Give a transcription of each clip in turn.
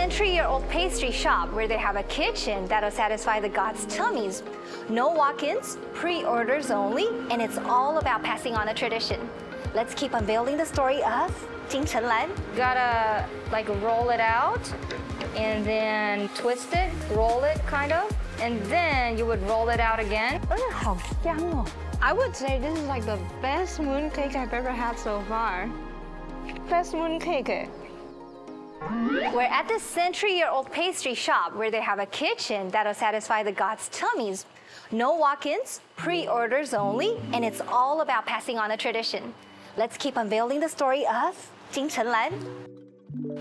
century-year-old pastry shop where they have a kitchen that'll satisfy the gods' tummies. No walk-ins, pre-orders only, and it's all about passing on a tradition. Let's keep unveiling the story of Jing Chenlan. Gotta like roll it out and then twist it, roll it kind of, and then you would roll it out again. 好香哦 I would say this is like the best mooncake I've ever had so far. Best mooncake. We're at the century-year-old pastry shop where they have a kitchen that'll satisfy the gods' tummies. No walk-ins, pre-orders only, and it's all about passing on a tradition. Let's keep unveiling the story of Jing Chenlan.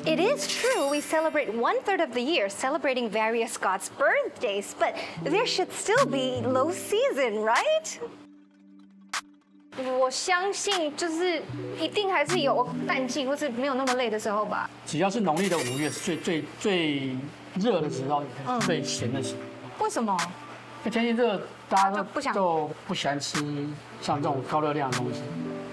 It is true we celebrate 1/3 of the year celebrating various gods' birthdays, but there should still be low season, right? 我相信就是一定还是有淡季或是没有那么累的时候吧。只要是农历的5月是最热的时候，也是最咸的时候。为什么？因为天气热，大家就不喜欢吃像这种高热量的东西。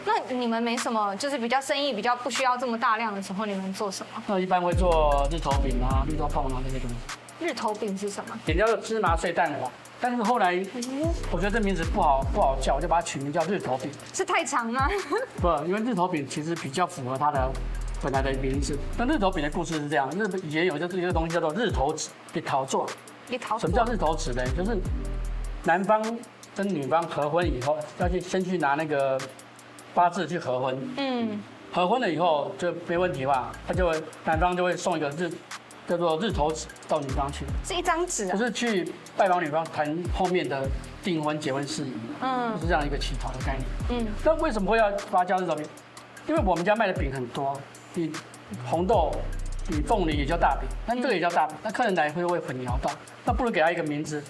那你们没什么，就是比较生意比较不需要这么大量的时候，你们做什么？那一般会做日头饼啊、绿豆椪啊这些东西。日头饼是什么？也叫做芝麻碎蛋黄。 但是后来，我觉得这名字不好叫，我就把它取名叫日头饼。是太长吗？不，因为日头饼其实比较符合它的本来的名字。那日头饼的故事是这样：以前有一个东西叫做日头纸，给陶做。什么叫日头纸呢？就是男方跟女方合婚以后，要先去拿那个八字去合婚。合婚了以后就没问题吧？男方就会送一个叫做日头纸到女方去，是一张纸，就是去拜访女方谈后面的订婚、结婚事宜，就是这样一个乞讨的概念。那为什么会要把它叫日头饼？因为我们家卖的饼很多，你红豆、你凤梨也叫大饼，那这个也叫大饼，那客人来会混淆到，那不如给他一个名字，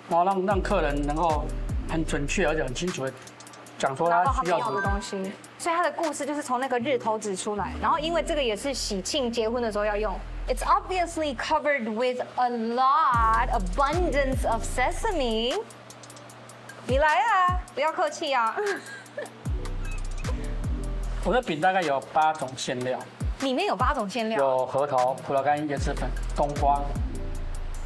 然后让客人能够很准确而且很清楚的讲说他需要什么东西。所以他的故事就是从那个日头纸出来，然后因为这个也是喜庆结婚的时候要用。 It's obviously covered with a abundance of sesame. 你来啊，不要客气啊。我的饼大概有8种馅料，里面有8种馅料，有核桃、葡萄干、椰子粉、冬瓜，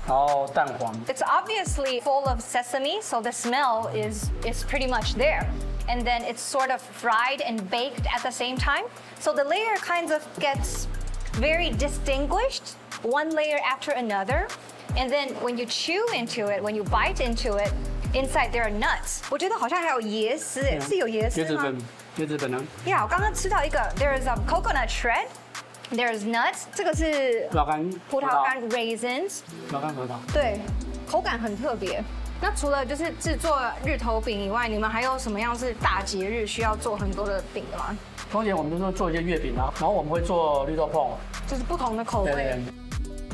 然后蛋黄。It's obviously full of sesame, so the smell is pretty much there. And then it's sort of fried and baked at the same time. So the layer kind of gets very distinguished, one layer after another. And then when you chew into it, when you bite into it, inside there are nuts. 我觉得好像还有椰丝，是有椰丝吗？椰子粉呢 Yeah， 我刚刚吃到一个 ，there is a coconut shred, there's nuts， 这个是葡萄干 raisins， 葡萄干核桃。对，口感很特别。那除了就是制作日头饼以外，你们还有什么样是大节日需要做很多的饼的吗？通常我们就是做一些月饼啊，然后我们会做绿豆椪，就是不同的口味。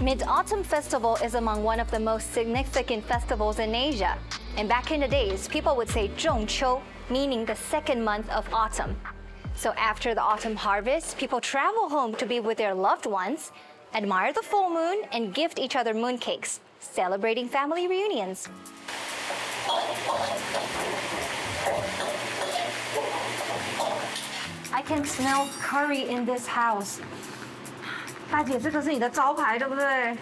Mid-Autumn Festival is among one of the most significant festivals in Asia. And back in the days, people would say 仲秋, meaning the second month of autumn. So after the autumn harvest, people travel home to be with their loved ones, admire the full moon, and gift each other mooncakes, celebrating family reunions. I can smell curry in this house. 大姐，这个是你的招牌，对不对？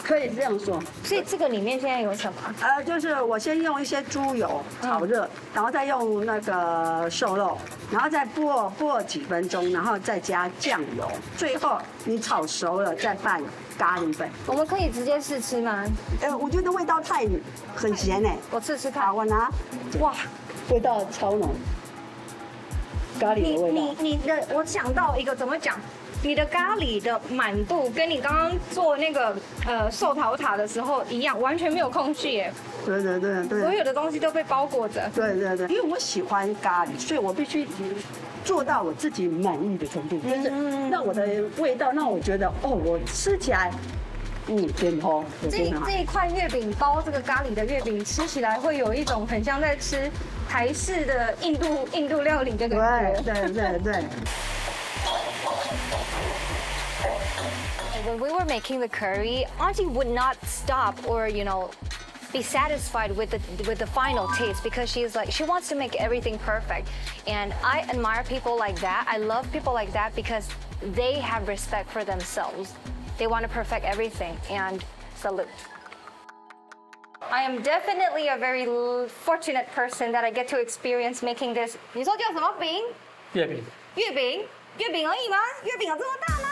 可以这样说。所以这个里面现在有什么？就是我先用一些猪油炒热，然后再用那个瘦肉，然后再剥几分钟，然后再加酱油，最后你炒熟了再拌咖喱粉。我们可以直接试吃吗？我觉得味道很咸哎。我试试看。好，我拿。哇，味道超浓。咖喱的味道。你的，我想到一个怎么讲？ 你的咖喱的满度跟你刚刚做那个寿桃塔的时候一样，完全没有空隙耶。对。所有的东西都被包裹着。对，因为我喜欢咖喱，所以我必须做到我自己满意的程度，就是让我的味道让我觉得我吃起来，甜头。这一块月饼包这个咖喱的月饼，吃起来会有一种很像在吃台式的印度料理的感觉。对。 When we were making the curry, Auntie would not stop or, be satisfied with the final taste because she wants to make everything perfect. And I admire people like that. I love people like that because they have respect for themselves. They want to perfect everything, and salute. I am definitely a very fortunate person that I get to experience making this. 你说叫什么饼？月饼。月饼？月饼而已吗？月饼有这么大吗？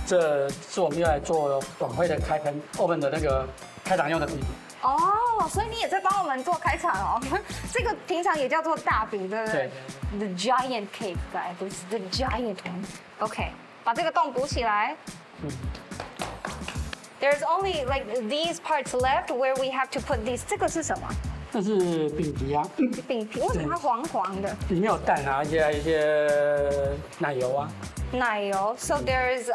这是我们用来做晚会的开盆 oven 的那个开场用的饼。哦，所以你也在帮我们做开场哦。这个平常也叫做大饼，对不对？对。The giant cake, guys. This is the giant one. OK， 把这个洞补起来。There's only like these parts left where we have to put these. 这个是什么？这是饼皮啊。饼皮为什么它黄黄的？里面有蛋啊，一些奶油啊。奶油。So there's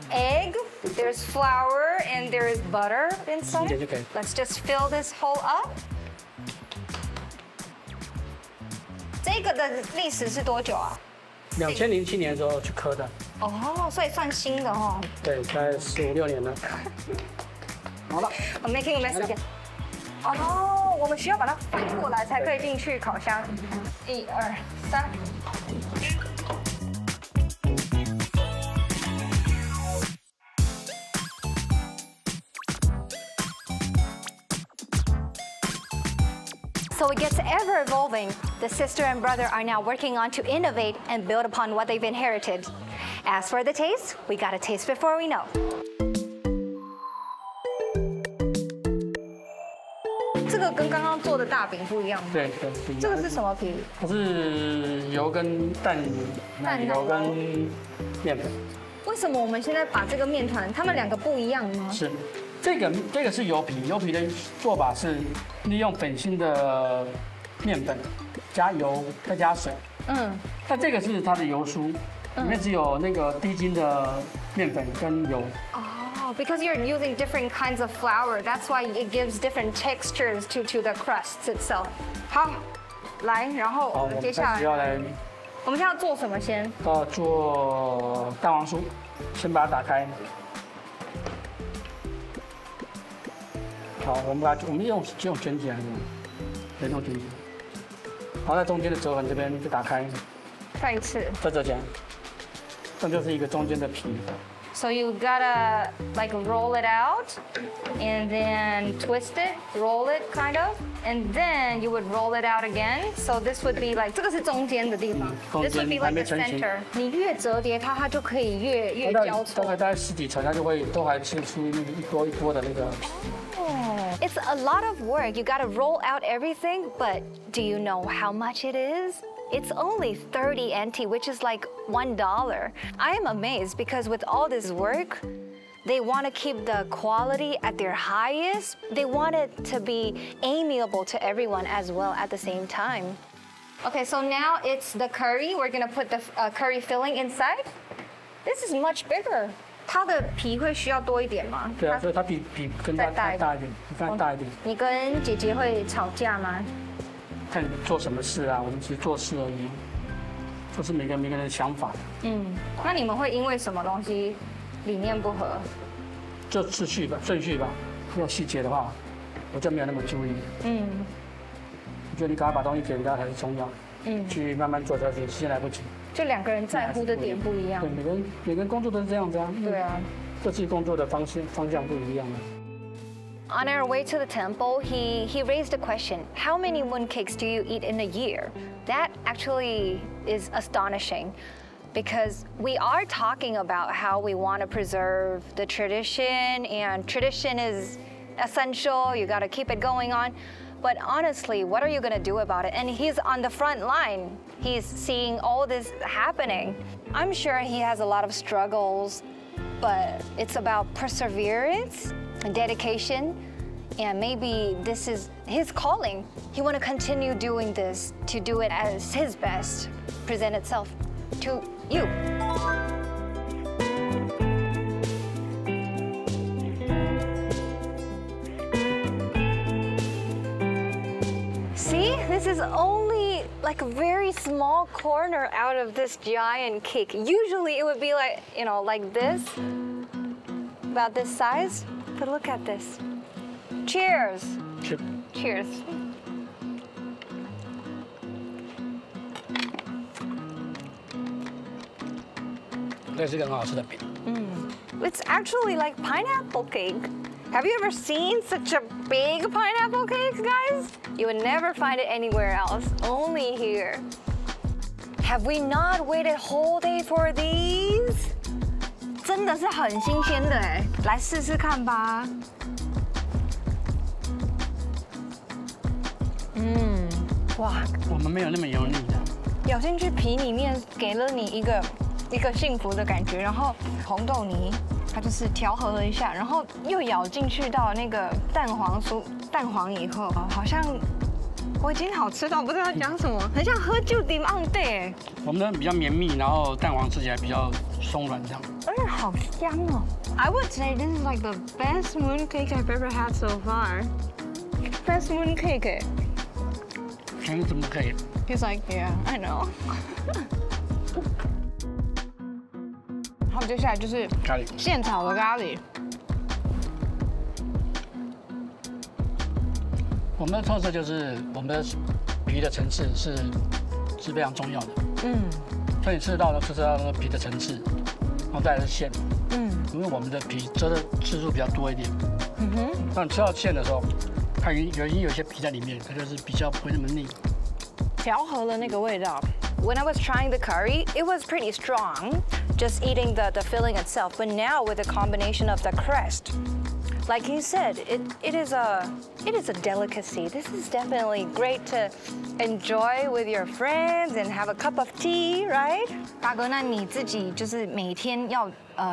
egg, there's flour, and there's butter inside. Let's just fill this hole up. 这个的历史是多久啊？2007年的时候去刻的。哦，所以算新的哦。对，大概15、16年了。好了。I'm making a mess again. 哦，我们需要把它翻过来才可以进去烤箱。1、2、3。So it gets ever evolving. The sister and brother are now working on to innovate and build upon what they've inherited. As for the taste, we gotta taste before we know. 这个跟刚刚做的大饼不一样吗？对对，不一样。这个是什么皮？它是油跟奶油跟面粉。为什么我们现在把这个面团，它们两个不一样吗？是。这个是油皮，油皮的做法是利用粉心的面粉，加油再加水。那这个是它的油酥，里面只有那个低筋的面粉跟油。Because you're using different kinds of flour, that's why it gives different textures to the crust itself. 好，来，然后接下来，我们现在要做什么先？要做蛋黄酥，先把它打开。好，我们用卷起来的，对，用卷起来。好，在中间的折痕这边就打开。再一次。再折起来，这就是一个中间的皮。So you gotta like roll it out, and then twist it, roll it kind of, and then you would roll it out again. So this would be like 这个是中间的地方。This would be like the center. 你越折叠它就可以越交错。大概10几层，它就会都还吃出那个一波一波的那个皮。It's a lot of work. You gotta roll out everything, but do you know how much it is? It's only 30 NT, which is like $1. I am amazed because with all this work, they want to keep the quality at their highest. They want it to be amiable to everyone as well at the same time. Okay, so now it's the curry. We're gonna put the curry filling inside. This is much bigger. 它的皮会需要多一点吗？对啊，所以它比跟它大一点，比它大一点。你跟姐姐会吵架吗？看你做什么事啊，我们只是做事而已，这是每个人的想法。那你们会因为什么东西理念不合？就顺序吧，没有细节的话，我就没有那么注意。我觉得你赶快把东西给人家才是重要。去慢慢做下去，时间来不及。就两个人在乎的点不一样。对，每个人工作都是这样子啊。对啊，各自工作的方向不一样啊。On our way to the temple, he raised a question. How many mooncakes do you eat in a year? That actually is astonishing because we are talking about how we want to preserve the tradition, and tradition is essential. You got to keep it going on. But honestly, what are you going to do about it? And he's on the front line. He's seeing all this happening. I'm sure he has a lot of struggles, but it's about perseverance and dedication. And maybe this is his calling. He want to continue doing this, to do it as his best, present itself to you. See, this is only like a very small corner out of this giant cake. Usually it would be like, you know, like this, about this size. But look at this. Cheers. Cheers. 这是一个很好吃的饼。It's actually like pineapple cake. Have you ever seen such a big pineapple cake, guys? You would never find it anywhere else, only here. Have we not waited whole day for these? 真的是很新鲜的哎，来试试看吧。哇，我们没有那么油腻的。咬进去皮里面给了你一个幸福的感觉，然后红豆泥它就是调和了一下，然后又咬进去到那个蛋黄以后，好像我已经好吃到不知道讲什么，很像喝酒点昂对。我们的比较绵密，然后蛋黄吃起来比较松软这样。而且好香哦 ！I would say this is like the best mooncake I've ever had so far. Best mooncake 哎。你怎么可以 He's like, yeah, I know. 然后接下来就是咖喱？现炒的咖喱。我们的特色就是我们的皮的层次是非常重要的。所以你吃到那个皮的层次，然后再来是馅。因为我们的皮遮的次数比较多一点。当你吃到馅的时候，它已经有些皮在里面，它就是比较不会那么腻。调和了那个味道。When I was trying the curry, it was pretty strong, just eating the filling itself. But now with the combination of the crust, like you said, it is a delicacy. This is definitely great to enjoy with your friends and have a cup of tea, right? 大哥，那你自己就是每天要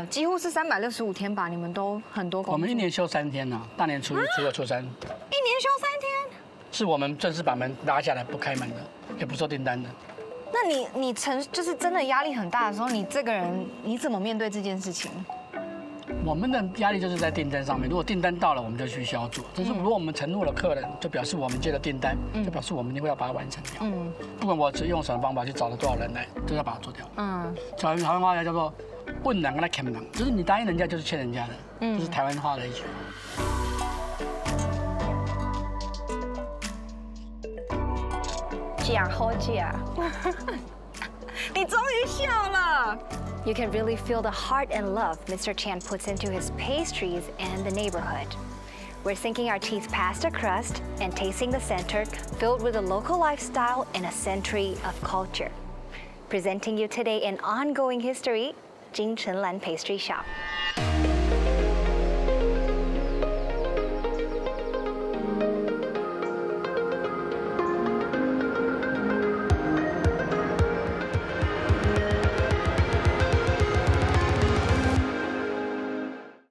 几乎是365天吧？你们都很多工作。我们一年休3天呢，大年初一、初二、初三。一年休3天？是我们正式把门拉下来不开门的，也不收订单的。那你就是真的压力很大的时候，你这个人你怎么面对这件事情？我们的压力就是在订单上面，如果订单到了，我们就去需要做。但是如果我们承诺了客人，就表示我们接了订单，就表示我们一定会要把它完成掉。不管我用什么方法去找了多少人来，都要把它做掉。台湾话叫做“问人跟他欠人”，就是你答应人家就是欠人家的，这是台湾话的一句。假好假，你终于笑了。You can really feel the heart and love Mr. Chan puts into his pastries and the neighborhood. We're sinking our teeth past the crust and tasting the center, filled with a local lifestyle and a century of culture. Presenting you today an ongoing history, Jing Chenlan Pastry Shop.